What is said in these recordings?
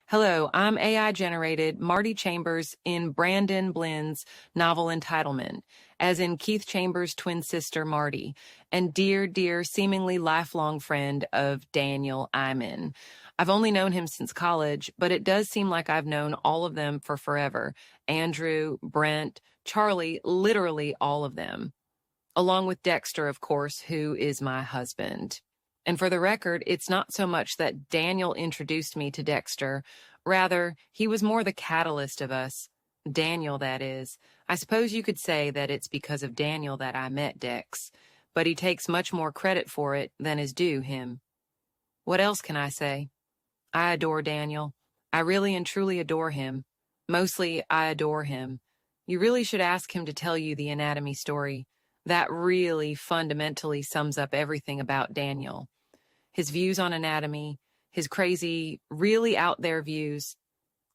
Hello, I'm AI-generated Marty Chambers in Branden Blinn's novel Entitlement, as in Keith Chambers' twin sister Marty, and dear, seemingly lifelong friend of Daniel Iman. I've only known him since college, but it does seem like I've known all of them for forever. Andrew, Brent, Charlie, literally all of them. Along with Dexter, of course, who is my husband. And for the record, it's not so much that Daniel introduced me to Dexter. Rather, he was more the catalyst of us. Daniel, that is. I suppose you could say that it's because of Daniel that I met Dex, but he takes much more credit for it than is due him. What else can I say? I adore Daniel. I really and truly adore him. Mostly, I adore him. You really should ask him to tell you the anatomy story. That really fundamentally sums up everything about Daniel. His views on anatomy, his crazy, really out there views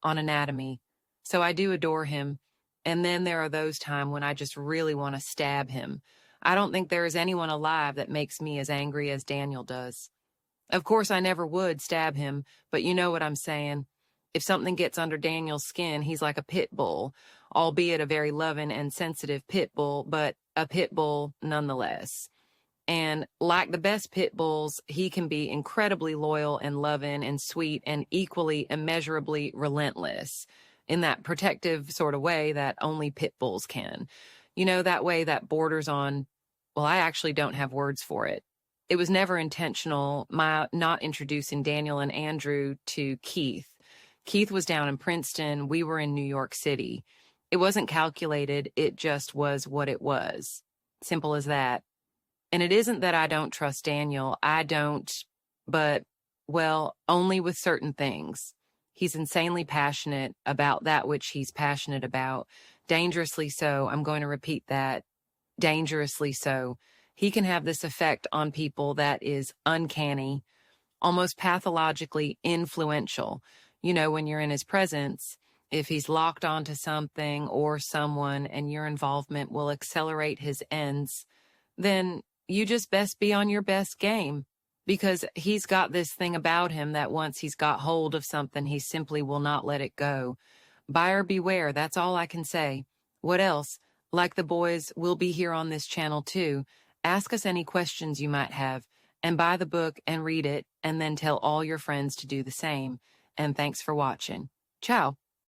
on anatomy. So I do adore him. And then there are those times when I just really want to stab him. I don't think there is anyone alive that makes me as angry as Daniel does. Of course, I never would stab him, but you know what I'm saying. If something gets under Daniel's skin, he's like a pit bull, albeit a very loving and sensitive pit bull, but a pit bull nonetheless. And like the best pit bulls, he can be incredibly loyal and loving and sweet and equally immeasurably relentless in that protective sort of way that only pit bulls can. You know, that way that borders on, well, I actually don't have words for it. It was never intentional, my not introducing Daniel and Andrew to Keith. Keith was down in Princeton. We were in New York City. It wasn't calculated. It just was what it was. Simple as that. And it isn't that I don't trust Daniel. I don't, but, well, only with certain things. He's insanely passionate about that which he's passionate about. Dangerously so. I'm going to repeat that. Dangerously so. He can have this effect on people that is uncanny, almost pathologically influential. You know, when you're in his presence, if he's locked onto something or someone and your involvement will accelerate his ends, then you just best be on your best game, because he's got this thing about him that once he's got hold of something, he simply will not let it go. Buyer beware, that's all I can say. What else? Like the boys, we'll be here on this channel too. Ask us any questions you might have, and buy the book and read it, and then tell all your friends to do the same. And thanks for watching. Ciao.